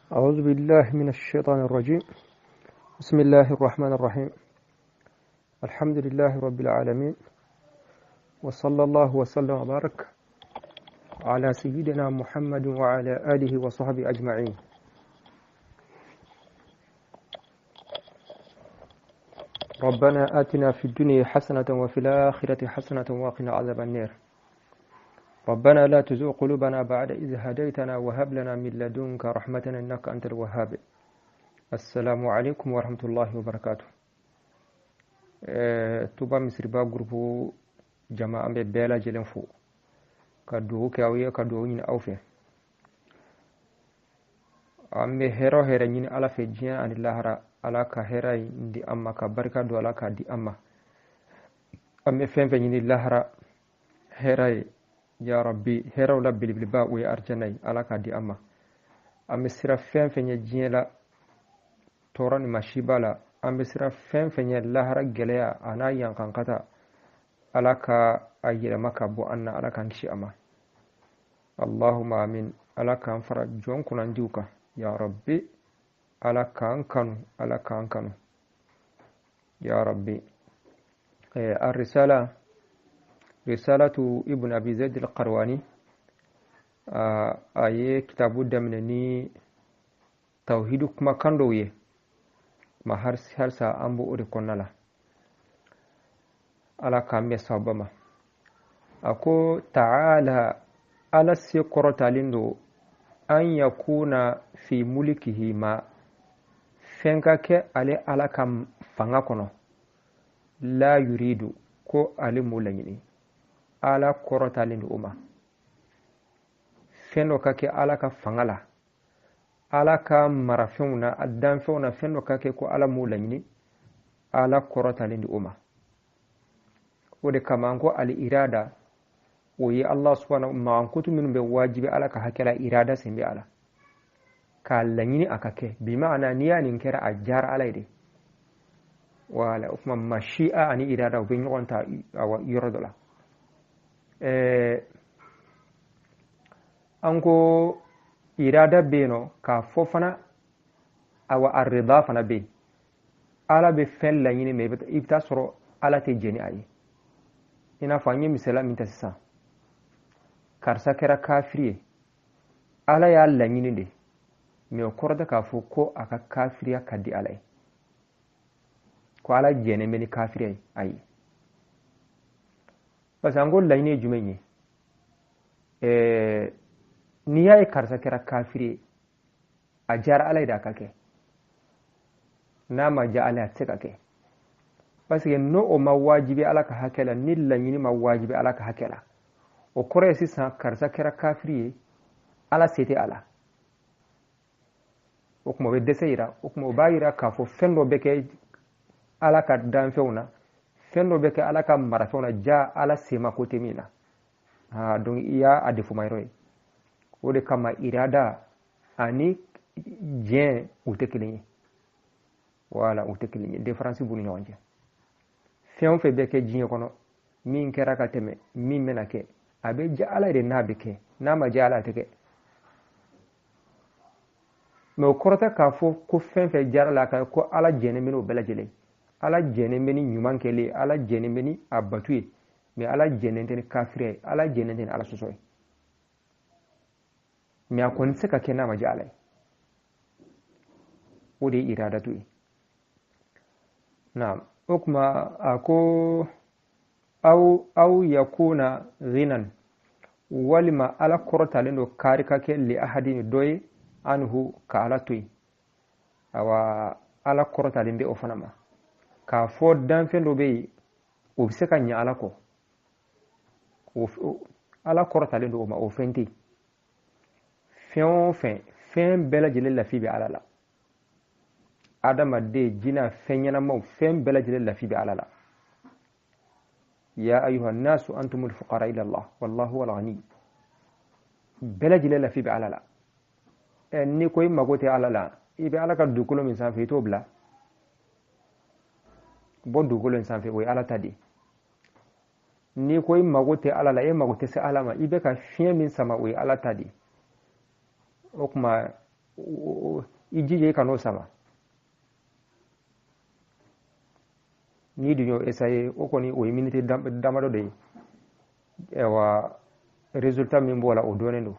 أعوذ بالله من الشيطان الرجيم. بسم الله الرحمن الرحيم. الحمد لله رب العالمين، وصلى الله وسلم وبارك على سيدنا محمد وعلى آله وصحبه أجمعين. ربنا آتنا في الدنيا حسنة وفي الآخرة حسنة وقنا عذاب النار. ربنا لا تزغ قلوبنا بعد إذ هديتنا وهب لنا من لدنك رحمة إنك أنت الوهاب. السلام عليكم ورحمة الله وبركاته. توبا مصر با غروب جماعة بيلا جلن فو كدو كاوية كدو نين أوفي أمي هيرو هيرا نين على فجيان عن الله على كهيرا دي أما كبركة دو على كدي أما أمي فين في نين الله هيرا يا ربي هيرا ولا بلبلبا وي أرجناي على كدي أما أمي سيرا فين في نجين لا توران ماشيبالا أمي سيرا فين في نجين الله رجليا أنا ينقنقتا على كا أجل مكابو أن على كان شيء أما اللهم آمين على كان فرج جون كنا نديوكا يا ربي على كان كانوا يا ربي. الرسالة رسالة ابن أبي زيد القرواني أي كتاب دمنني توحيدك ما كندويه ما هرسا أمبو أريكونا على كامي صابما أكو تعالى على سيقرة لندو أن يكون في ملكه ما فنكك على كم فنكنا لا يريد كو على مولاني على قرة لندو أما فنكك على كفنغلا على كم مرفونا الدنفونا فنكك كو على مولاني على قرة لندو أما wode kamanko al irada woyi Allah subhanahu ma ankutu min be wajibi ala ka hakela irada sembe ala ka lanyini akake bi ma'ana niya nin kera ajar alaide wala ufma mashi'a ani irada be nyonta awa yorodola anko irada beno ka fofana awa arrida fana be ala be fel lanyini me ibta soro ala te jeni ayi ina fanye misala minta sisa karsa kera kafiriye ala ya lanyini de me okorda ka fo ko aka kafiriya kaddi alai ko ala jene meni kafiriye ayi basango lanyini jumenye ni yayi karsa kera kafiriye ajar alai da kake na ma ja alai atsekake parce que no o ma wajibi ala ka hakela ni lanyini ma wajibi ala ka hakela o kore sisan karsa kera kafiriye ala sete ala o kuma be deseyira o kuma bayira ka fo fendo beke ala ka danfeuna fendo beke ala ka marafeuna ja ala sema ko temina ha donc iya adefu mayroy o de kama irada ani jen utekilini wala utekilini difference bu ni wanje fɛn fɛn bɛ kɛ diɲɛ kɔnɔ min kɛra ka tɛmɛ min bɛna kɛ a bɛ ja ala de n'a bɛ kɛ n'a ma ja ala tɛ kɛ mɛ o kɔrɔtɛ k'a fɔ ko fɛn fɛn jara la ka ko ala jɛnen bɛ n'o bɛɛ lajɛlen ala jɛnen bɛ ni ɲuman kɛlen ala jɛnen bɛ ni a batu ye mɛ ala jɛnen tɛ ni kafiriya ye ala jɛnen tɛ ni ala sɔsɔ ye mɛ a kɔni tɛ se ka kɛ n'a ma ja ala ye o de ye iradatu ye naam okuma ako au yakuna ghinan walima ala korotalen do kari kake li ahadin doye anhu ka ala toyi awa ala korotalen be o fana ma ka fo danfen do be o bi se ka nya ala ko ala korotalen do ma o fenti fen bela jele lafi be ala la adama de jina fenyana mau fem bela jele lafi bi alala ya ayuha nasu antumul fuqara ila Allah wallahu wal ghani bela jele lafi bi alala ni koy magote alala ibe alaka dukulo min sanfe to bla bo dukulo min sanfe way ala tadi ni koy magote alala e magote se alama ibe ka fiye min sama way ala tadi okuma i jije ka n'o sama ni dunyo essaye o kɔni o ye minute damadɔ de ye résultat min b'o la o dɔnnen don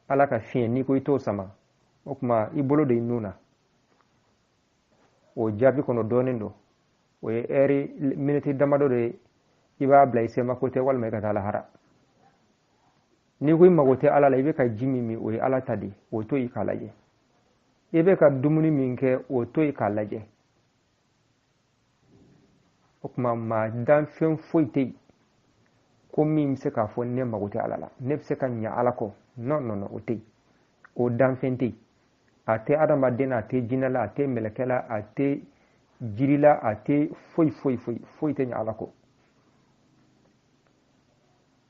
ala ka fiɲɛ n'i ko i t'o sama o kuma i bolo de i nun na o jaabi kɔnɔ dɔnnen don o ye minute damadɔ de ye i b'a bila i semako tɛ walima i ka taa lahara n'i ko i mago tɛ ala la i bɛ ka ji min o ye ala ta de o to i k'a lajɛ i bɛ ka dumuni min kɛ o to i k'a lajɛ o kuma maa danfɛn foyi tɛ yen ko min bɛ se k'a fɔ ne mago tɛ ala la ne bɛ se ka ɲa ala kɔ non o tɛ yen o danfɛn tɛ yen a tɛ adamaden na a tɛ jinɛ la a tɛ mɛlɛkɛ la a tɛ jiri la a tɛ foyi tɛ ɲa ala kɔ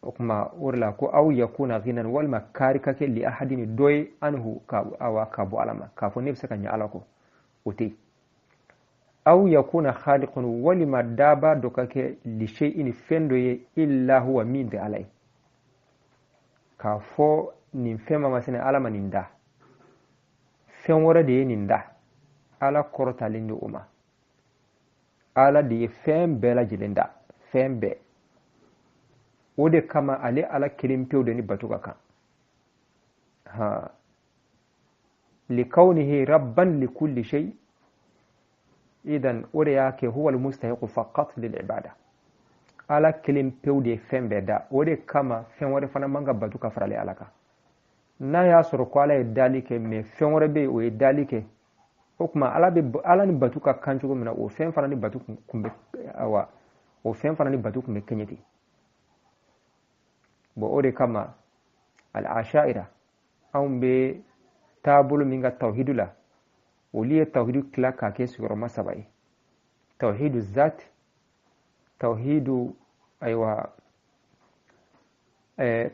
o kuma o de la ko aw yakuna ghinan walima kari ka kɛ li ahadin dɔ ye anhu ka bɔ ala ma k'a fɔ ne bɛ se ka ɲa ala kɔ o tɛ yen aw yakuna khaliqun walima daba dɔ ka kɛ li shay'in fɛn dɔ ye illa huwa min tɛ ala ye k'a fɔ nin fɛn ma masina ala ma nin da fɛn wɛrɛ de ye nin da ala kɔrɔtalen de o ma ala de ye fɛn bɛɛ lajɛlen da fɛn bɛɛ o de kama ale ala kelen pewu de ni bato ka kan likawnihi rabban likulli shay idan o de y'a kɛ huwa almustahiqu faqat lil ibada ala kelen pewu de ye fɛn bɛɛ da o de kama fɛn wɛrɛ fana man ka bato ka farale ala kan n'a y'a sɔrɔ ko ala ye dali kɛ mais fɛn wɛrɛ bɛ yen o ye dali kɛ o kuma ala ni bato ka kan cogo min na o fɛn fana ni bato kun bɛ kɛɲɛ ten bon o de kama al-ashaira anw bɛ taabolo min ka tawhidu la olu ye tawhidu tila k'a kɛ sigiyɔrɔma 3 ye tawhidu zat tawhidu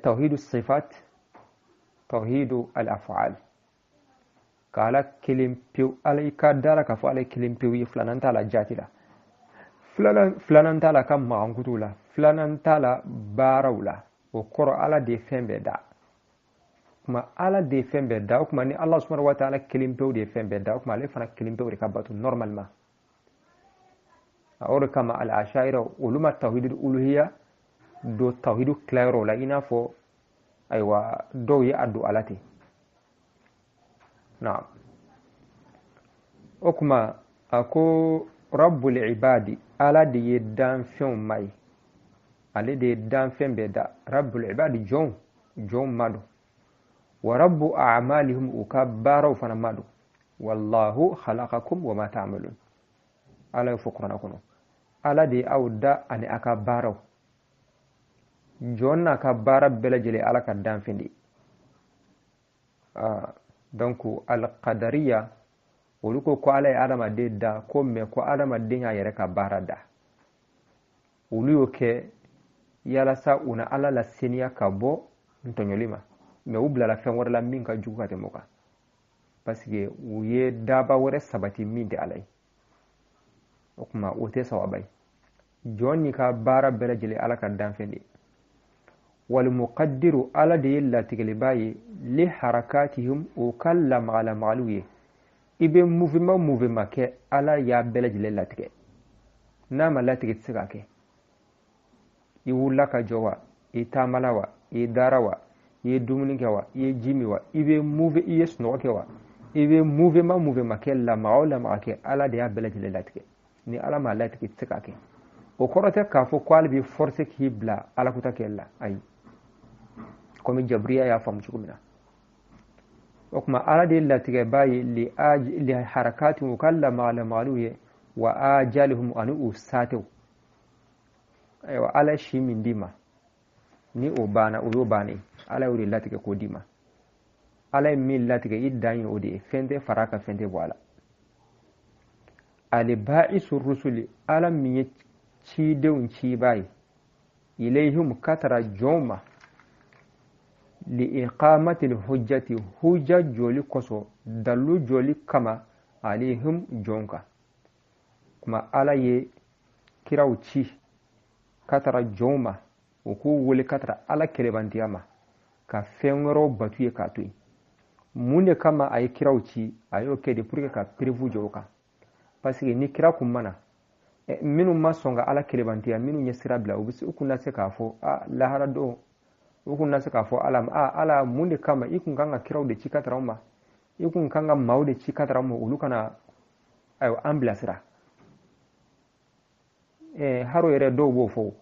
tawhidu sifat tawhidu al-af'al ka ala kelen pewu ala i ka dala k'a fɔ ala ye kelen pewu ye filanan t'a la jati la filanan t'a la ka magankutu la filanan t'a la baaraw la o kɔrɔ ala de ye fɛn bɛɛ da kuma ala de ye fɛn bɛɛ da o kuma ni ala subhanahu wa ta'ala kelen pewu de ye fɛn bɛɛ da o kuma ale fana kelen pewu de ka bato normalement o de kama al-ashaira olu ma tawhidul uluhiyya do tawhidu tilayɔrɔ la i n'a fɔ dɔw ye a don ala ten naam o kuma a ko rabbul ibadi ala de ye danfɛnw ma ye ale de ye danfɛn bɛɛ da rabbul ibadi jɔnw ma don wa rabbu a'malihim u ka baaraw fana ma don wallahu khalaqakum wa ma ta'malun ala ye fɔ kuranɛ kɔnɔ ala de ye aw da ani a ka baaraw jɔn n'a ka baara bɛɛ lajɛlen ala ka danfɛn de ye donc al-qadariya olu ko ala ye adamaden da ko mais ko adamaden y'a yɛrɛ ka baara da olu y'o kɛ yalasa u na ala la seniya ka bɔ ntɔɲɔli ma mais u bilala fɛn wɛrɛ la min ka jugu ka tɛmɛ o kan parce que u ye daba wɛrɛ sabati min tɛ ala ye o kuma o tɛ sawaba ye jɔn ni ka baara bɛɛ lajɛlen ala ka danfɛn de ye wal muqaddiru ala de ye latigɛliba ye li harakatihim o ka lamagalamagali ye i bɛ mouvement kɛ ala y'a bɛɛ lajɛlen latigɛ n'a ma latigɛ tɛ se ka kɛ i wulila ka jɔ wa i taamala wa i dara wa i ye dumuni kɛ wa i ye ji min wa i bɛ i ye sunɔgɔ kɛ wa i bɛ mouvement kɛ lamaga o lamaga kɛ ala de y'a bɛɛ lajɛlen latigɛ ni ala ma latigɛ tɛ se ka kɛ o kɔrɔ tɛ k'a fɔ ko ale bɛ forcer k'i bila alakuta kɛli la ayi comme jabriya y'a faamu cogo min na o kuma ala de ye latigɛba ye li harakati u ka lamagalamagali ye wa ajalihum ani u saatew ayiwa ala ye si min d'i ma ni o banna o y'o bannen ala y'o de latigɛ k'o d'i ma ala ye min latigɛ i dan ye o de ye fɛn tɛ fara kan fɛn tɛ bɔ a la al-ba'isu rusuli ala min ye cidenw ciba ye ilayhim ka tara jɔnw ma li iqamati hujjati hujja joli kosɔn dalu joli kama alayhim jɔnw kan kuma ala ye kiraw ci ka tara jɔnw ma u k'u wele ka tara ala kɛlɛbantiya ma ka fɛn wɛrɛw batu ye k'a to yen mun de kama a ye kiraw ci a y'o kɛ de pour que ka prévu jɔ o kan parce que ni kira kun mana minnu ma sɔn ka ala kelebantiya minnu ye sira bila u kun na se k'a fɔ lahara don u kun na se k'a fɔ ala ma ala mun de kama i kun kan ka kiraw de ci ka tara ma i kun kan ka maaw de ci ka tara ma olu kana ayiwa an bilasira haro yɛrɛ dɔw b'o fɔ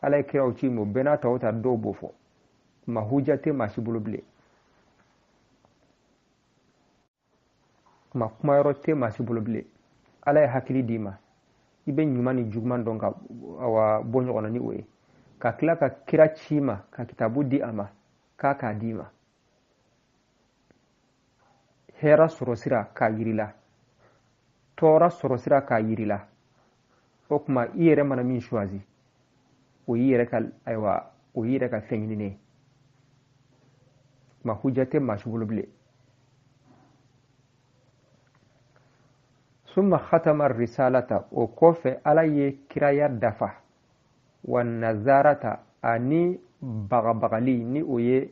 ala ye kiraw ci mo bɛɛ n'a ta o ta dɔw b'o fɔ ma hujja tɛ maa si bolo bilen ma kuma yɔrɔ tɛ maa si bolo bilen ala ye hakili d'i ma i bɛ ɲuman ni juguman dɔn ka bɔ ɲɔgɔn na ni o ye ka tila ka kira ci ma ka kitabu di a ma k'a d'i ma hɛrɛ sɔrɔ sira k'a yiri la tɔɔrɔ sɔrɔ sira k'a yiri la o tuma i yɛrɛ mana min choisi o y'i yɛrɛ ka fɛn ɲininen ye ma hujja tɛ maa si bolo bilen summa khatama risalata o kɔfɛ ala ye kiraya dafa wa nazarata ani bagabagali ni o ye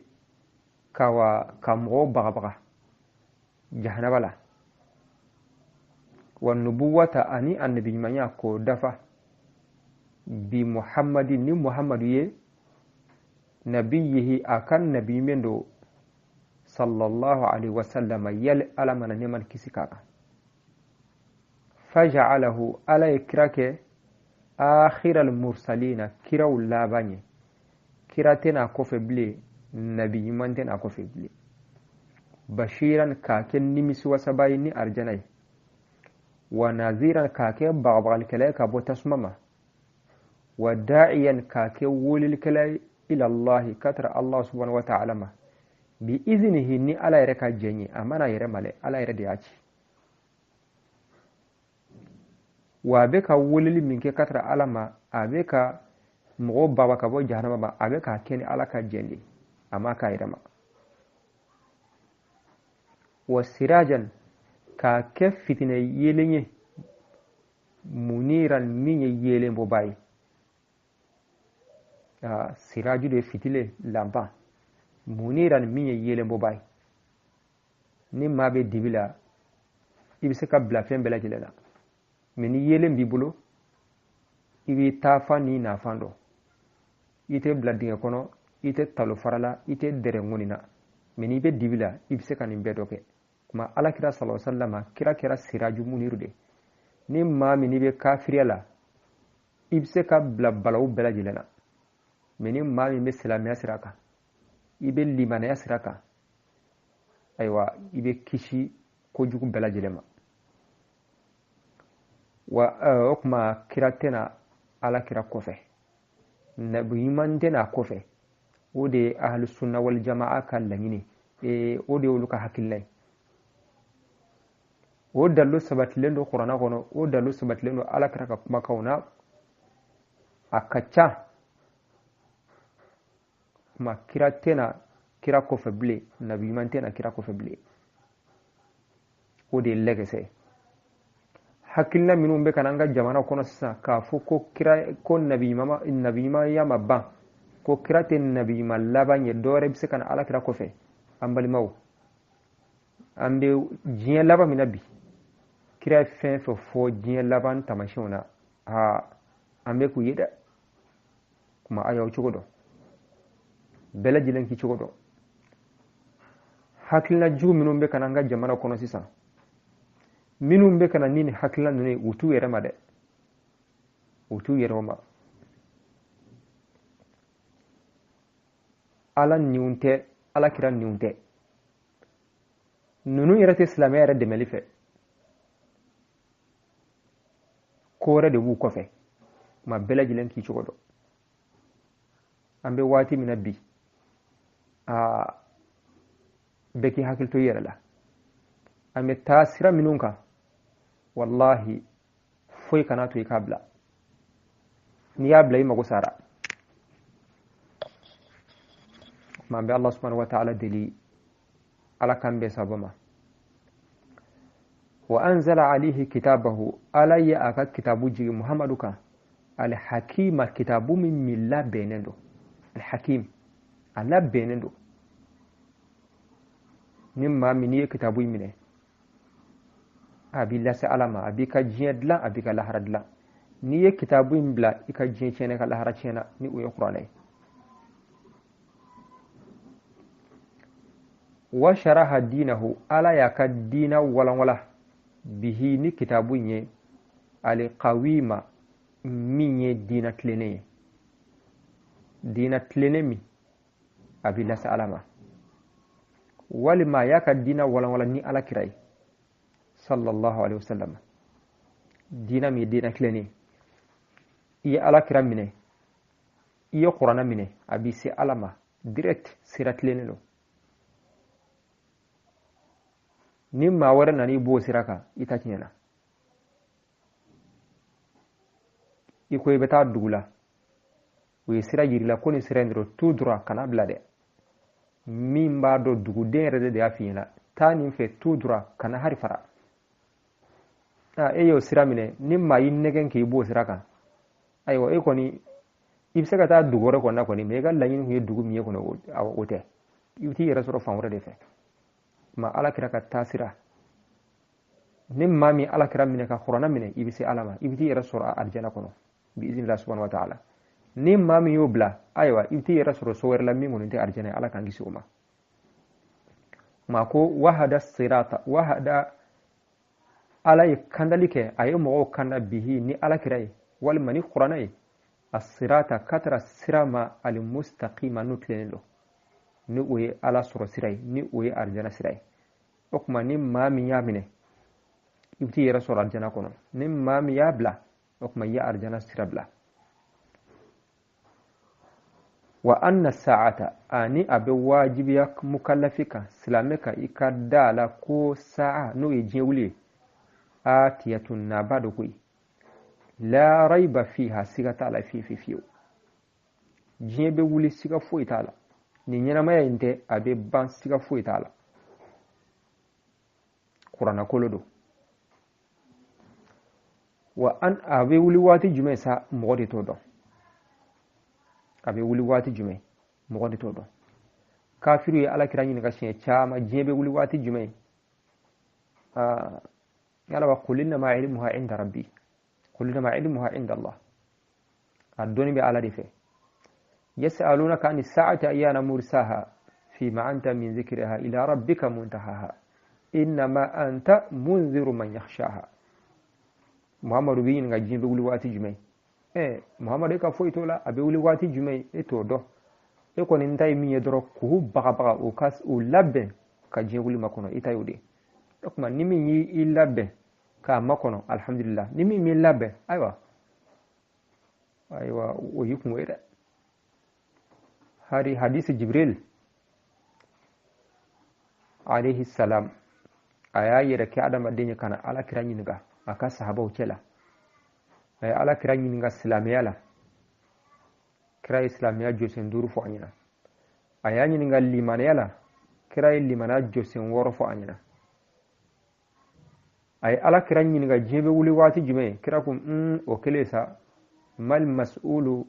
ka mɔgɔw bagabaga jahanaba la wa nubuwata ani annabi ɲumanya k'o dafa bi muhammadi ni muhammadu ye nabiyihi a kan nabi min do sallallahu alaihi wasallama yali ala mana neman kisi k'a kan faja'alahu ala ye kira kɛ akhiral mursalina kiraw laban ye kira tɛna kɔfɛ bilen nabi ɲuman tɛna kɔfɛ bilen bashiran k'a kɛ nimisiwasaba ye ni arjana ye wa naziran k'a kɛ bagabagalikɛla ye ka bɔ tasuma ma wa da'iyan k'a kɛ wolilikɛla ye ilallahi ka tara allah subhanahu wa ta'ala ma bi izinihi ni ala yɛrɛ ka jɛn ye a mana yɛrɛ ma dɛ ala yɛrɛ de y'a ci wa a bɛ ka weleli min kɛ ka tara ala ma a bɛ ka mɔgɔw baba ka bɔ jahanama ma a bɛ k'a kɛ ni ala ka jɛn de a ma k'a yɛrɛ ma wa sirajan k'a kɛ fitinɛ yelen ye muniran min ye yelen bɔba ye siraju de fitile lampan muniran min ye yelen bɔba ye ni maa bɛ dibi la i bɛ se ka bila fɛn bɛɛ lajɛlen na mɛ ni yelen b'i bolo i b'i taafan ni nafan dɔn i tɛ bila dingɛ kɔnɔ i tɛ talo fara la i tɛ dɛrɛ ŋoni na mɛ n'i bɛ dibi la i bɛ se ka nin bɛɛ dɔ kɛ kuma alakira sallallahu alaihi wasallam kira kɛra siraju muniru de ni maa min n'i bɛ kafiriya la i bɛ se ka bila balawu bɛɛ lajɛlen na mɛ ni maa min bɛ silamɛya sira kan i bɛ limanaya sira kan ayiwa i bɛ kisi kojugu bɛɛ lajɛlen ma wa o kuma kira tɛna ala kira kɔfɛ nabi ɲuman tɛna kɔfɛ o de ye ahlu sunna wal jamaa ka laɲini o de ye olu ka hakilila ye o dalilu sabatilen don kuranɛ kɔnɔ o dalilu sabatilen don ala kira ka kumakanw na a ka ca kuma kira tɛna kira kɔfɛ bilen nabi ɲuman tɛna kira kɔfɛ bilen o de ye lɛgɛsɛ hakilina minnu bɛ ka na an ka jamana kɔnɔ sisan k'a fɔ ko kira ko nabi ɲumanya ma ban ko kira tɛ nabi ɲuman laban ye dɔwɛrɛ bɛ se ka na ala kira kɔfɛ an balimaw an bɛ diɲɛ laban min na bi kira ye fɛn fɛn fɔ diɲɛ laban taamasiyɛnw na an bɛ k'u ye dɛ kuma a y'aw cogo dɔn bɛɛ lajɛlen k'i cogo dɔn hakilina jugu minnu bɛ ka na an ka jamana kɔnɔ sisan minnu bɛ ka na ni nin hakilina ninnu ye u t'u yɛrɛ ma dɛ u t'u yɛrɛ ma ala niw tɛ ala kira niw tɛ ninnu yɛrɛ tɛ silamɛya yɛrɛ dɛmɛli fɛ ko wɛrɛ de b'u kɔfɛ ma bɛɛ lajɛlen k'i cogo dɔn an bɛ waati min na bi bɛɛ k'i hakili to i yɛrɛ la an bɛ taa sira minnu kan wallahi foyi kana to i k'a bila n'i y'a bila i mago sara kuma an bɛ Allah subhanahu wa ta'ala deli ala kan bɛ sabu ma wa anzala alayhi kitabahu ala ye a ka kitabu jigi muhammadu kan al-hakima kitabu min labɛnnen don al-hakim a labɛnnen don ni maa min n'i ye kitabu in minɛ a b'i lase ala ma a b'i ka diɲɛ dilan a b'i ka lahara dilan n'i ye kitabu in bila i ka diɲɛ tiɲɛna i ka lahara tiɲɛna ni o ye kuranɛ ye wa sharaha dinahu ala y'a ka diina walanwala bihi ni kitabu in ye alqawima min ye diina tilennen ye diina tilennen min a b'i lase ala ma walima a y'a ka diina walanwala ni ala kira ye sallallahu alaihi wasallam diina min ye diina tilennen i ye ala kira minɛ i ye kuranɛ minɛ a b'i se ala ma direct sira tilennen don ni maa wɛrɛ nan'i b'o sira kan i ta tiɲɛna i ko i bɛ taa dugu la u ye sira yiri la ko ni sira in dɔrɔn tout droit kana bila dɛ min b'a dɔn duguden yɛrɛ de y'a f'i ɲɛna taa nin fɛ tout droit kana hari fara e y'o sira minɛ ni maa y'i nɛgɛn k'i b'o sira kan ayiwa e kɔni i bɛ se ka taa dugu wɛrɛ kɔnɔna kɔni mais i ka laɲini kun ye dugu min ye kɔnɔ o tɛ i bɛ t'i yɛrɛ sɔrɔ fan wɛrɛ de fɛ ma ala kira ka taasira ni maa min ala kira minɛ ka kuranɛ minɛ i bɛ se ala ma i bɛ t'i yɛrɛ sɔrɔ arijana kɔnɔ bi iznillah subhanahu wa ta'ala ni maa min y'o bila ayiwa i bɛ t'i yɛrɛ sɔrɔ so wɛrɛ la min kɔni tɛ arijana ye ala k'an kisi o ma maa ko wahada sirata wahada ala ye kandali kɛ a ye mɔgɔw kanda bihi ni ala kira ye walima ni kuranɛ ye a sirata k'a taara sira ma ali mustaqima n'o tilennen don ni o ye ala sɔrɔ sira ye ni o ye arijana sira ye o tuma ni maa min y'a minɛ i bɛ t'i yɛrɛ sɔrɔ arijana kɔnɔ ni maa min y'a bila o tuma i ye arijana sira bila wa anna sa'ata ani a bɛ wajibiya mukallafi kan silamɛ kan i ka da la ko sa'a n'o ye diɲɛ wuli ye atiyatun naba do koyi la raiba fiha siga t'a la fiyewu diɲɛ bɛ wuli siga foyi t'a la ni ɲɛnamaya in tɛ a bɛ ban siga foyi t'a la kuranɛ kolo don wa a bɛ wuli waati jumɛn sa mɔgɔ de t'o dɔn a bɛ wuli waati jumɛn mɔgɔ de t'o dɔn kafiru ye ala kira ɲininka siɲɛ caman diɲɛ bɛ wuli waati jumɛn ala wa qul innama ilmuha inda rabbi qul innama ilmuha inda allah a dɔnni bɛ ala de fɛ yas'alunaka ani sa'ati ayyana mursaha fima anta min dhikriha ila rabbika muntahaha innama anta munziru man yakhshaha muhammadu bi ɲininka diɲɛ bɛ wuli waati jumɛn muhammadu e ka foyi t'o la a bɛ wuli waati jumɛn e t'o dɔn e kɔni n ta ye min ye dɔrɔn k'u bagabaga o labɛn ka diɲɛ wuli makɔnɔ i ta y'o de o tuma ni min y'i labɛn k'a makɔnɔ alhamdulillah ni min m'i labɛn ayiwa o y'i kungo ye dɛ hari hadisi jibril alayhi salam a y'a yɛrɛ kɛ adamaden ye ka na ala kira ɲininka a ka sahabaw cɛ la a ye ala kira ɲininka silamɛya la kira ye silamɛya jɔsen 5 fɔ a ɲɛna a y'a ɲininka limaniya la kira ye limaniya jɔsen 6 fɔ a ɲɛna a ye ala kira ɲininka diɲɛ bɛ wuli waati jumɛn kira ko o kelen sa mal mas'ulu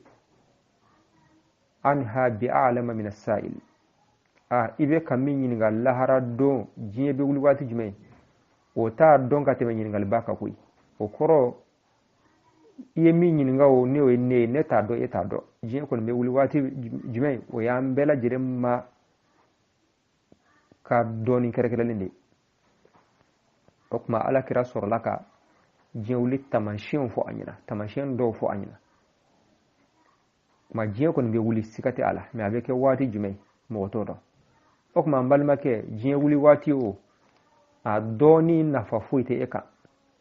anha bi'alama min as-sa'il i bɛ ka min ɲininka lahara don diɲɛ bɛ wuli waati jumɛn o t'a dɔn ka tɛmɛ ɲininkaliba kan koyi o kɔrɔ i ye min ɲininka o ne ye ne ye ne t'a dɔn e t'a dɔn diɲɛ kɔni bɛ wuli waati jumɛn o y'an bɛɛ lajɛlen ma ka dɔɔnin kɛrɛkɛrɛnlen de o tuma ala kira sɔrɔla ka diɲɛ wuli taamasiyɛnw fɔ a ɲɛna taamasiyɛn dɔw fɔ a ɲɛna tuma diɲɛ kɔni bɛ wuli siga tɛ a la mais a bɛ kɛ waati jumɛn mɔgɔ t'o dɔn o tuma n balimakɛ diɲɛ wuli waati o a dɔɔni nafa foyi tɛ e kan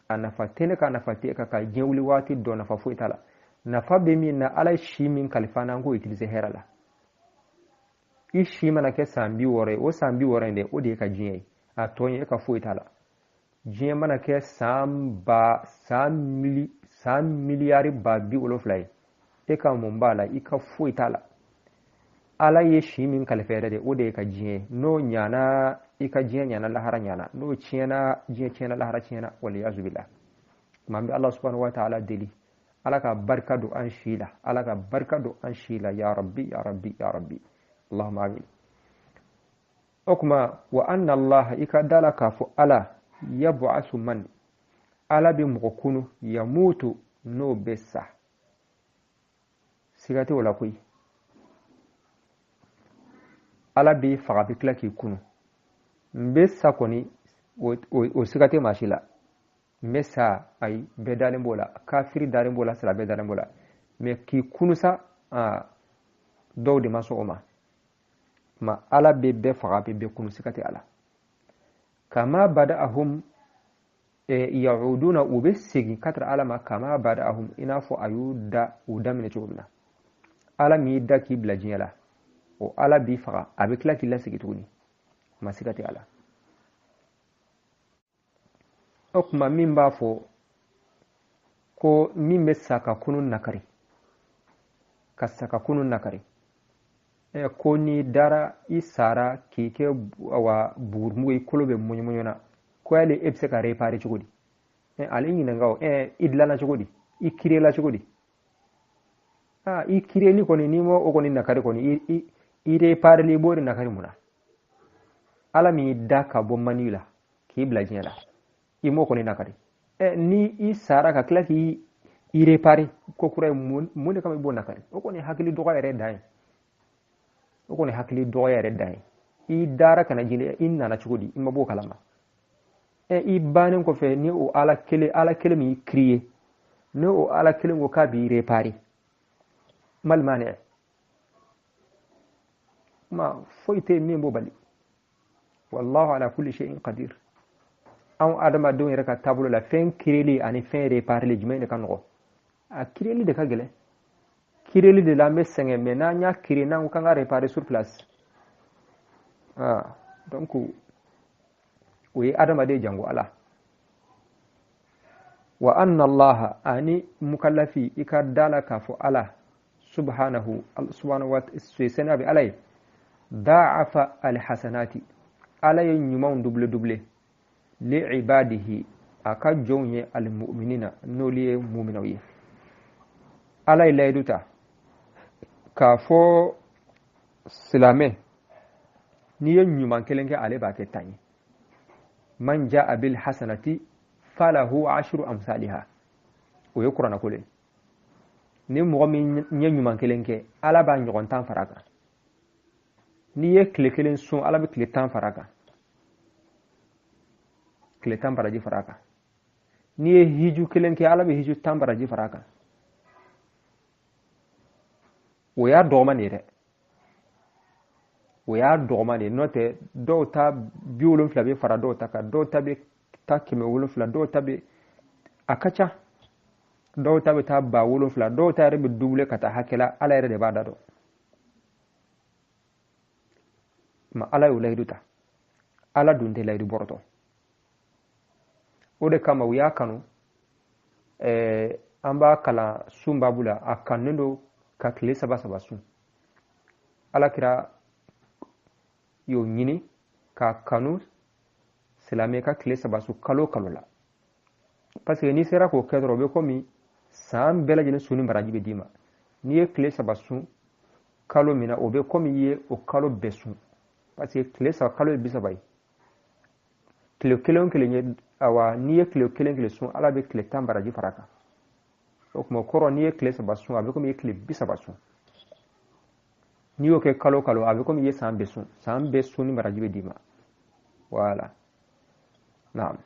a nafa tɛ ne ka nafa tɛ e kan ka diɲɛ wuli waati dɔn nafa foyi t'a la nafa bɛ min na ala ye si min kalifa n'an k'o utiliser hɛrɛ la i si mana kɛ san 60 ye o san 60 in dɛ o de ye ka diɲɛ ye a tɔ ye e ka foyi t'a la diɲɛ mana kɛ san miliyari ba 70 ye e ka mun b'a la i ka foyi t'a la ala ye si min kalifa yɛrɛ de o de ye ka diɲɛ ye n'o ɲana i ka diɲɛ ɲana lahara ɲana n'o tiɲɛna diɲɛ tiɲɛna lahara tiɲɛna waliyazu billah tuma an bɛ ala subhanahu wa ta'ala deli ala ka barika don an si la ala ka barika don an si la ya rabbi ya rabbi ya rabbi allahumma amin okuma wa anna Allah ika dala kafu ala yab'asu man ala bi mugokunu yamutu no bessa sigati wala koy ala bi faga bi kila k'i kunu mbessa koni o sigati mashila mbessa ay be dalen bola kafiri dalen bola sala be dalen bola me k'i kunu sa dɔw de ma sɔn o ma ala bɛ bɛɛ faga bɛ bɛɛ kunu sigati ala kama bada'ahum ya'uduna u bɛ segin ka tara ala ma kama bada'ahum i n'a fɔ a y'u daminɛ cogo min na ala m'i da k'i bila diɲɛ la o ala b'i faga a bɛ tila k'i lasigi tuguni ma sigati ala o kuma min b'a fɔ ko min bɛ sa ka kunu nakari ka sa ka kunu nakari ko ni dara i sara k'i kɛ bugurumugu i kolo bɛ muɲumuɲu na ko yali e bɛ se ka réparer cogo di ale ɲininka o i dilanna cogo di i kirela cogo di i kireli kɔni n'i ma o kɔni nakari kɔni i répareli i b'o de nakari mun na ala min y'i da ka bɔ mani la k'i bila diɲɛ la i m'o kɔni nakari ni i sara ka tila k'i réparer ko kura ye mun de kama i b'o nakari o kɔni hakili dɔgɔ yɛrɛ dan ye o kɔni hakili dɔgɔya yɛrɛ dan ye i dara kana jeli i nana cogo di i ma b'o kalama i bannen kɔfɛ ni o ala kelen min y'i créé ni o ala kelen ko k'a b'i réparer mal mani ma foyi tɛ min b'o bali wallahu ala kulli shay'in qadir anw adamadenw yɛrɛ ka taabolo la fɛn créeli ani fɛn répareli jumɛn de ka nɔgɔ a créeli de ka gɛlɛn kireli de la an bɛ sɛgɛn mais n'an y'a créé n'an ko k'an ka réparer sur place donc o ye adamaden jango ala wa anna Allah ani mukallafi i ka dala k'a fɔ ala subhanahu wa ta'ala bi ala ye da'afa alhasanati ala ye ɲumanw double li ibadihi a ka jɔnw ye almu'minina n'olu ye mu'minaw ye ala ye layidu ta k'a fɔ silamɛ n'i ye ɲuman kelen kɛ ale b'a kɛ 10 ye man jaa bil hasanati falahu 10 amsalha o ye kuranɛ ko le ni mɔgɔ min ye ɲuman kelen kɛ ala b'a ɲɔgɔn 10 fara kan n'i ye tile kelen sun ala bɛ tile 10 fara kan tile 10 baraji fara kan n'i ye hiju kelen kɛ ala bɛ hiju 10 baraji fara kan o y'a dɔgɔman de dɛ o y'a dɔgɔman de n'o tɛ dɔw ta 70 bɛ fara dɔw ta kan dɔw ta bɛ ta 700 dɔw ta bɛ a ka ca dɔw ta bɛ taa 7000 dɔw ta yɛrɛ bɛ double ka taa hakɛ la ala yɛrɛ de b'a da dɔn ma ala y'o layidu ta ala dun tɛ layidu bɔrɔtɔ o de kama u y'a kanu an b'a kalan sun babu la a kanunen don ka tile 3 sun ala kira y'o ɲini ka kanu silamɛ ka tile 3 sun kalo la parce que n'i sera k'o kɛ dɔrɔn o bɛ komi san bɛɛ lajɛlen sun ni baraji bɛ d'i ma n'i ye tile 3 sun kalo min na o bɛ komi i ye o kalo bɛɛ sun parce que tile 3 kalo ye 30 ye tile kelen o kelen ye n'i ye tile kelen sun ala bɛ tile 10 baraji fara kan o kuma kɔrɔ n'i ye tile 3 sun a bɛ komi i ye tile 30 sun n'i y'o kɛ kalo a bɛ komi i ye san bɛɛ sun ni baraji bɛ d'i ma voilà naam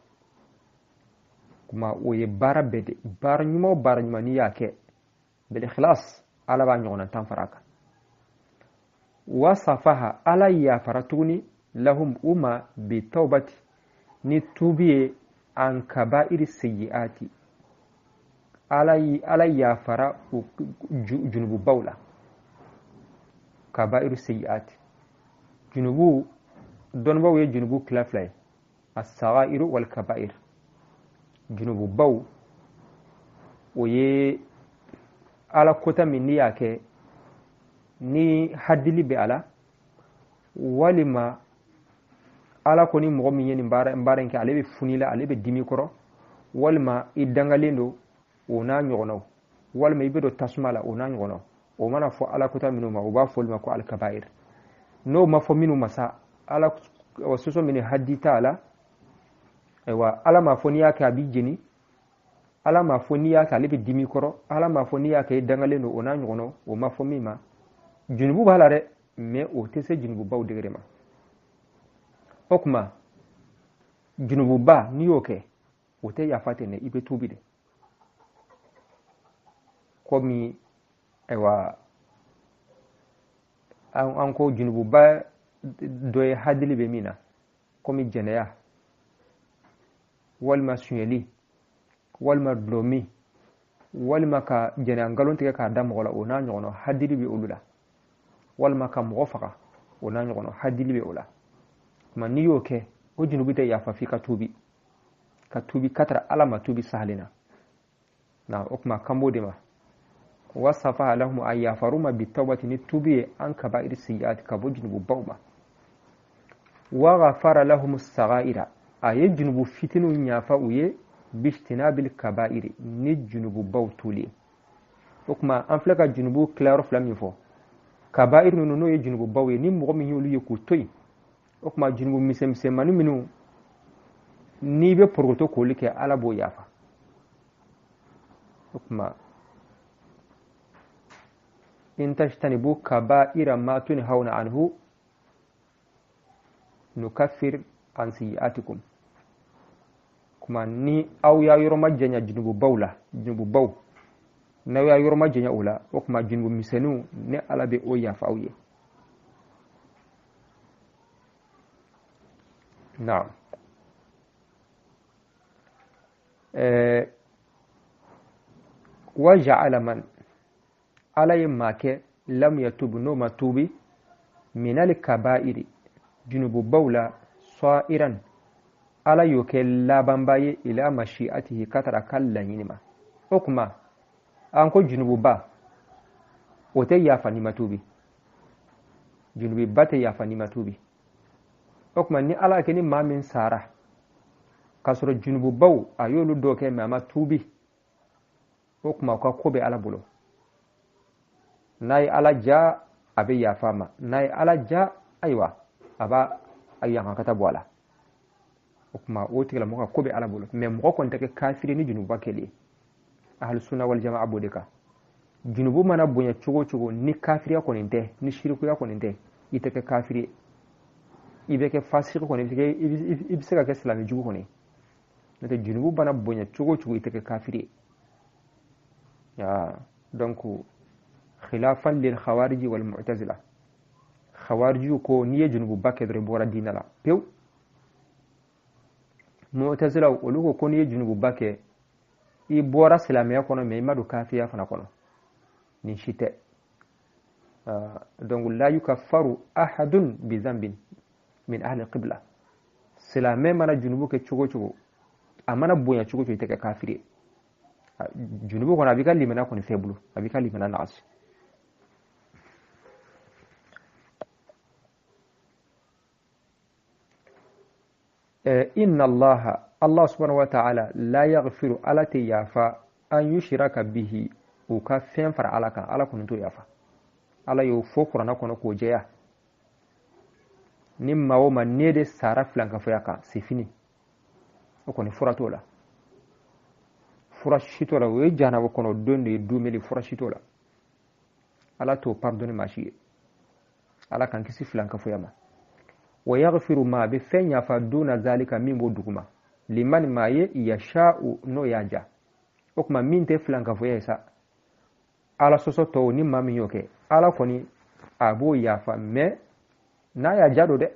kuma o ye baara bɛɛ de baara ɲuman n'i y'a kɛ bil ikhlas ala b'a ɲɔgɔnna 10 fara kan wa safaha ala yafara tuguni lahum uma bi tawbati ni tubi ye an kaba'iri sayyiati ala yafara junububaw la kaba'iru sayyiati junubu dɔnnibaw ye junubu tila 2 ye as-sagairu wal kaba'ir junububaw o ye ala kota min n'i y'a kɛ ni hadili bɛ ala walima ala ko ni mɔgɔ min ye nin baara in kɛ ale bɛ funi la ale bɛ dimi kɔrɔ walima i dangalen don o n'a ɲɔgɔnnaw walima i bɛ don tasuma la o n'a ɲɔgɔnnaw o mana fɔ ala kota minnu ma o b'a fɔ olu ma ko alkabair n'o ma fɔ minnu ma sa ala wasuso min hadita ala ewa ala ma foni yake abi jeni ala ma foni yake ale be dimi koro ala ma foni yake dangale no ona nyono o ma fomi ma junubu balare me o tese junubu baw degere ma okuma junubu ba ni yoke o te yafate ne ibe tubide komi ewa an ko junubu ba doye hadili be mina komi jeneya walma sunyeli walma blomi walma ka jene an galon tige ka dam wala ona nyono hadili be ulula walma ka mo faka ona nyono hadili be ula man ni yoke o junubu te yafa fi ka tubi katara alama tubi sahlina na okma kambode ma wasafa lahum ay yafaruma bitawbati ni tubi an kaba'ir sayyi'at kabo junubu bawma wa ghafara lahum as-sagha'ira ay junubu fitinu nyafa uye bistinabil kaba'ir ni junubu bawtuli okma an flaka junubu claro flami fo kaba'ir no ye junubu bawye ni mo mi yulu yeku toy okma junubu misemse manu minu ni be porgoto ko like ala bo yafa okma in tajtanibu kaba'ira ma tunhauna anhu nukaffir an sayyi'atikum kuma ni aw ya yoro majjanya junubu bawla junubu baw na ya yoro majjanya ula okma junubu misenu ne ala be o yafa awye na'am wa ja'ala man ala yimake lam yatub no matubi minal kaba'iri junubu bawla sa'iran ala yoke labambaye ila mashi'atihi katara kallan yinima okuma anko junubu ba ote yafa ni matubi junubi bate yafa ni matubi okuma ni ala ke ni mamin sara kasoro junubu baw ayolu doke mama tubi okuma ka kobe ala bulo nayi ala ja abe yafama nayi ala ja aywa aba ayyan kata bola okuma wotigala mo ka kobe ala bulo mais mo ko ntake kafiri ni junubu bakeli ahlus sunna wal jamaa bodeka junubu mana bonya chugo ni kafiri ko ninte ni shirku ya ko ninte itake kafiri ibeke fasiki ko ninte ibiseka ke islami jugo ko ni nete junubu bana bonya chugo itake kafiri ya donc khilafan lil khawarij wal mu'tazila khawarij ko niye junubu bakedre bora dinala pew mu'tazila olugo ko niye junubu bake i bora silamiya kono me madu kafiya fana kono ni shite donc la yukaffaru ahadun bi dhanbin min ahli qibla silame mana junubu ke chugo amana bonya chugo itake kafiri junubu kono abika limana kono febulu abika limana nas inna Allah subhanahu wa ta'ala la yaghfiru alati yafa an yushraka bihi uka fen fara alaka ala kun to yafa ala yo fo qur'ana kono ko jeya nimma wo man nede sara flanka fo yaka c'est fini ko ni furatola furashitola we jana wo kono donde dumeli furashitola ala to pardonne machi ala kan kisi flanka fo yama wa yaghfiru ma bi fenya fa duna zalika min boduguma liman ma ye yasha'u no yaja okuma min te flanka fo yesa ala soso to ni mami yoke ala koni abo yafa me na ya jado de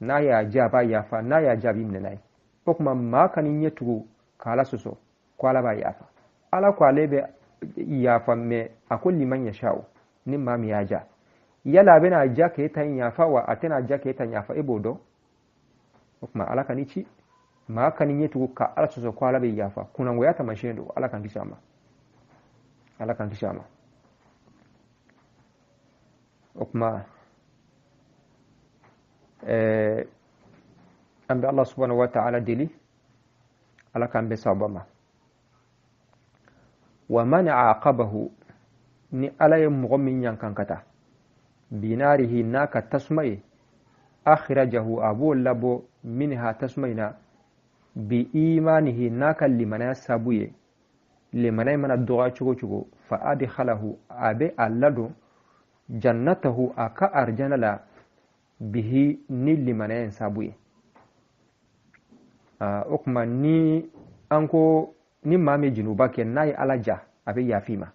na ya jaba yafa na ya jabi mnenai okuma ma kan yetu kala soso kwala ba yafa ala kwale be yafa me akulli man yasha'u ni mami yaja yala bena jake tan yafa wa atena jake tan yafa ebodo okuma ala kanichi ma kan yetu ka ala soso kwala be yafa kuna ngoyata mashendo ala kan kishama okuma ambe Allah subhanahu wa ta'ala dili ala kan be sabama wa man aqabahu ni ala yamghamin yankankata binarihi naka tasmai akhrajahu abu labo minha tasmaina bi imanihi naka limana sabuye limana mana doga chugo fa adkhalahu abe allado jannatahu aka arjana la bihi ni limana sabuye okuma ni anko ni mame jinuba ke nayi alaja abe yafima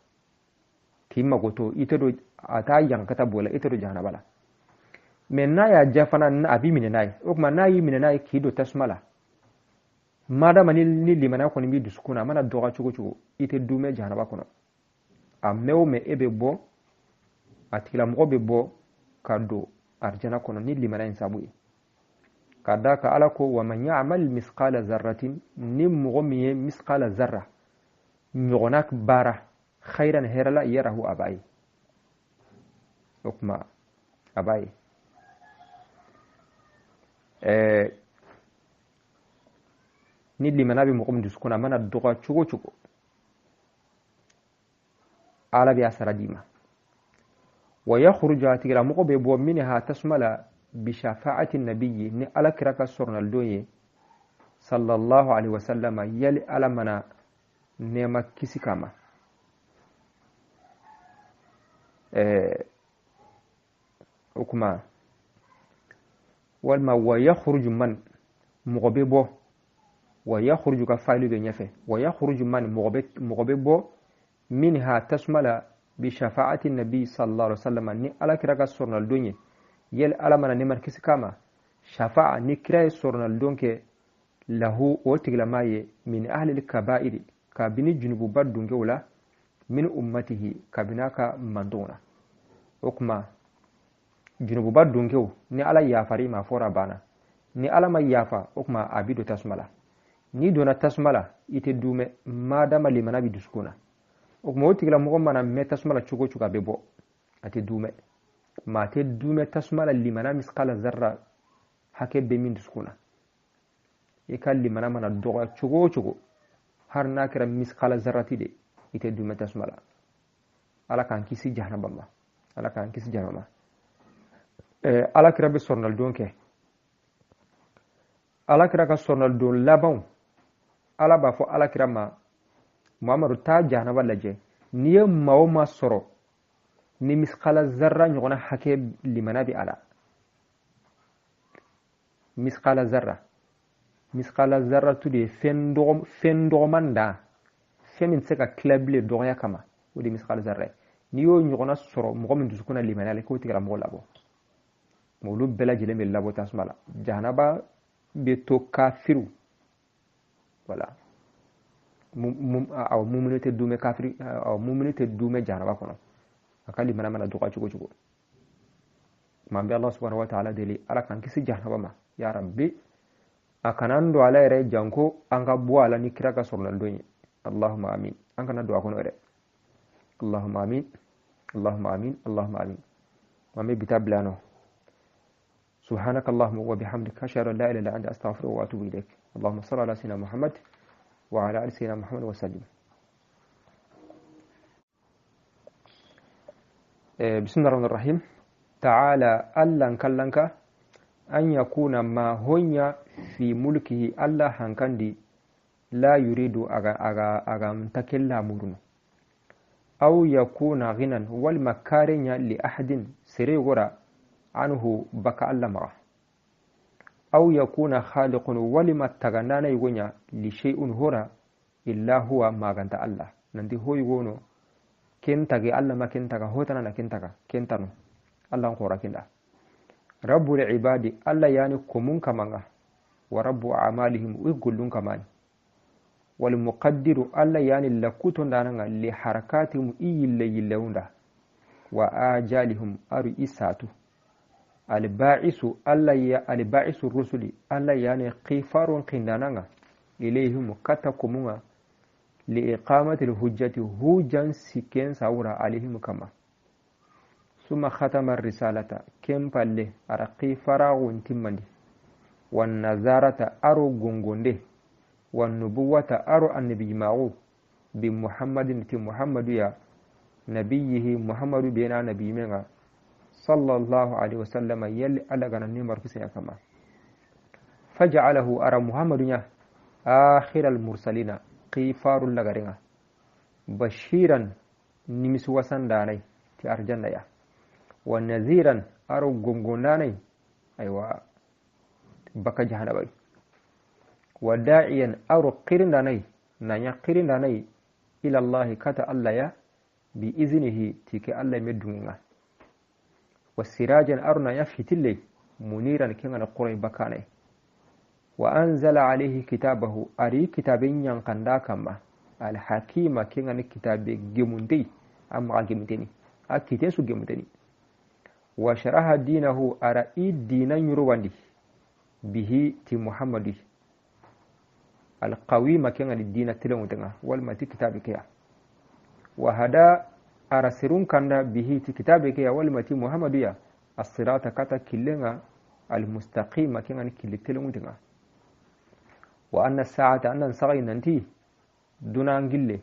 kimma goto itedo ata yankata bola itedo jahanabala men na ya jafana na abi mine nayi okuma nayi mine nayi kido tasmala madama ni limana ko ni bi duskuna mana doga chugo ite dume jahanaba kono amew me ebe bo atila mo be bo kado arjana kono ni limana insabu kadaka alako wa man ya'mal misqala zarratin nimmo miye misqala zarra nyonak bara khairan herala yarahu abai okma abai ni limana bi mo duskuna mana doga chugo ala bi asaradima wa yakhruju atigala mo be bo minha tasmala bi shafa'ati an-nabiy ni ala kiraka sornal doye sallallahu alaihi wasallam yali ala mana nema kisikama ukuma walma wa yakhruju man mo be bo wa yakhruju ka failu be nyafe wa yakhruju man mo be bo minha tasmala bi shafa'ati an-nabi sallallahu alaihi wasallam ni ala kiraka sornal donye yel ala mana ne markisi kama shafa'a ni kira sornal donke lahu otigla maye min ahli al-kaba'ir kabini junubu badunge wala min ummatihi kabinaka mandona okuma junubu badunge ni ala yafari ma fora bana ni ala ma yafa okuma abido tasmala ni dona tasmala ite dume madama limana bi duskuna okuma otigla mo mana metasmala chugo bebo ate dume ma te dume tasmala limana misqala zarra hake be min duskuna e kal limana mana doga chugo har na kira misqala zarrati de ite dume tasmala ala kan kisi jahannama ala kan kisi jahannama ala kira be sornal donke ala kira ka sornal don labon ala ba fo ala kira ma muhammadu ta jahannama laje niye mawma soro ni misqala zarra nyogona hake limana bi ala misqala zarra tudi fendo manda femin seka klable doya kama wodi misqala zarra ni yo nyogona soro mo min dusukuna limana le ko tigra mo labo mo lu bela jile me labo tasmala jahanaba be to kafiru wala aw mumunete dume kafiri aw mumunete dume jahanaba kono akali mana doga chugo mambe Allah subhanahu wa ta'ala deli ala kan kisi jahannaba ma ya rabbi akanando ala ere janko anga buala ni kiraka sornal donye Allahumma amin anga na doa kono ere Allahumma amin Allahumma amin Allahumma amin mambe bitablano سبحانك اللهم وبحمدك أشهد أن لا إله إلا أنت أستغفرك وأتوب إليك اللهم صل على سيدنا محمد وعلى آل سيدنا محمد وسلم بسم الله الرحمن الرحيم تعالى ألن كلنك أن يكون ما هنيا في ملكه الله هنكندي لا يريد أغا متكلا مرن أو يكون غنى والمكارن لأحد سريغرا عنه بك الله مره أو يكون خالق ولما تغنانا يغنى لشيء هرا إلا هو ما غنت الله نندي هو يغنو كنتاغي الله ما كنتاغا هوتنا نكنتاغا كنتانو الله نقورا كندا رب العباد الله يعني كمون كمانا ورب أعمالهم ويقولون كمان والمقدر الله يعني لكوتون دانا لحركاتهم إيلا يلوندا وآجالهم أرو إساتو الباعث الله يا الباعث الرسل الله يعني قفار قندانا إليهم كتكمونا لإقامة الحجة هوجا سكين ساورا عليهم كما ثم ختم الرسالة كم بالله أرقي فرا وانتمني والنظارة أرو غنغنده والنبوة أرو النبي معه بمحمد محمد يا نبيه محمد بينا نبي منا sallallahu alaihi wasallam yalli alla gana ni markisa kama faj'alahu ara muhammadunya akhiral mursalina qifarul lagaringa bashiran nimisu wasan danai ti arjanna ya wa nadhiran aro gongonanai aywa baka jahannaba wa da'iyan aro qirindanai nanya qirindanai ila allah kata allah ya bi iznihi tike allah medunga wasirajan arna ya fitille muniran kinga quray bakanai wa anzala alayhi kitabahu ari kitabin yankanda kama alhakima kinga ni kitabe gemunde amma gemuteni akite su gemuteni wa sharaha dinahu ara dinan yurwandi bihi ti muhammadi alqawima kinga ni dina tilamutenga wal mati kitabe kiya wa hada ara sirun kanda bihi ti kitabe kiya wal mati muhammadiya as-sirata kata killenga almustaqima kinga ni kilitilamutenga wa anna sa'ata annan sagai nanti duna gille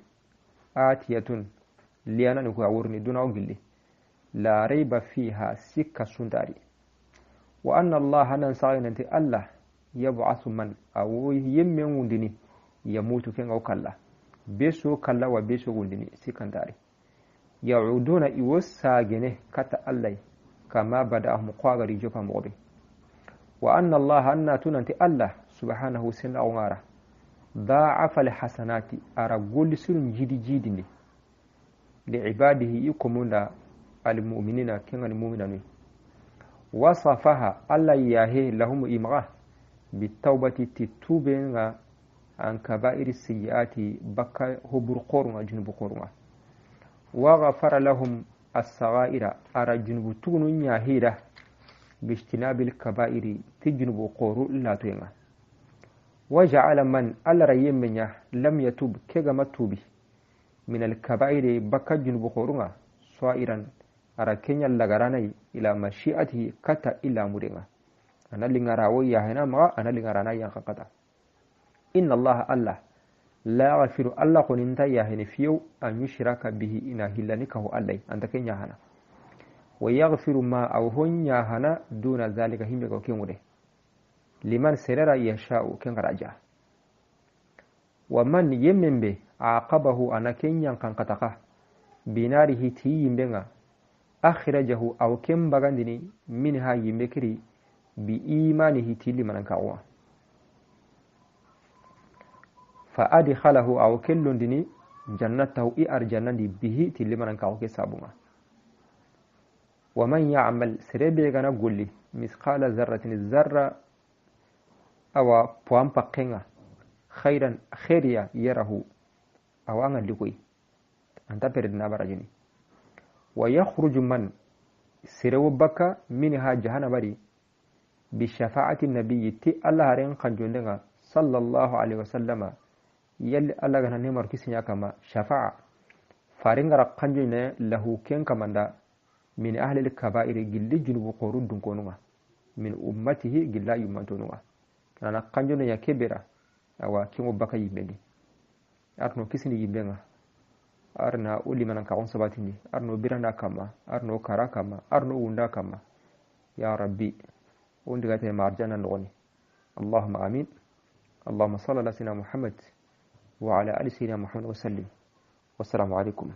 atiyatun liyana ni ko awurni duna gille la rayba fiha sikka sundari wa anna allah annan sagai nanti allah yab'athu man aw yemmen wundini yamutu ken aw kalla beso kalla wa beso wundini sikandari ya'uduna iwasagene kata allah kama bada'ahum qagari jofa mobe wa anna allah anna tunanti allah subhanahu sina ngara da'afa alhasanati ara gollisun jidi ne li ibadihi ikumuna almu'minina kinga almu'minani wasafaha alla yahe lahum imra bitawbati titubenga an kaba'ir sayyiati bakka hubur qurunga junubu qurunga wa ghafara lahum as-saghaira ara junubu tunun yahida bistinabil kaba'iri tijunubu quru illa tuyenga وجعل من الريم منيا لم يتوب كيغا متوبي من الكبائر بكجن بخورنا صائرا أراكينيا لغراني إلى مشيئته كتا إلا مرنا أنا لنغراوي هنا ما أنا لنغرانا ينقطع إن الله لا يغفر الله قننتا يهن فيو أن يشرك به إنا هلانكه الله أنت كين يهنا ويغفر ما أوهن يهنا دون ذلك هم يغوكي liman serera yasha'u ken raja wa man yemmembe aqabahu anaken yankan kataka binarihi ti yimbenga akhrajahu aw ken bagandini minha yimbekiri bi imanihi ti liman kawa fa adkhalahu aw kellundini jannatahu arjanandi bihi ti liman kawa ke sabunga wa man ya'mal serebe gana golli misqala zarratin zarra awa puan pakkenga khairan khairiya yarahu awanga likoi anta peredna barajini wa yakhruju man sirewu baka minha jahannabari bi shafa'ati nabiyyi ti Allah ren kanjondenga sallallahu alaihi wasallama yalli Allah gana ne markisinya kama shafa'a faringa kanjone lahu ken kamanda min ahli al-kaba'ir gilli junubu qorudun konunga min ummatihi gilla yumantonunga nana kanjono ya kebera awa kingo baka yimbendi arno kisini yimbenga arna uli manan ka on sabatini arno biranda kama arno kara kama arno unda kama ya rabbi undi gate marjana ndoni allahumma amin allahumma salli ala sayyidina muhammad wa ala ali sayyidina muhammad wa sallim wassalamu alaikum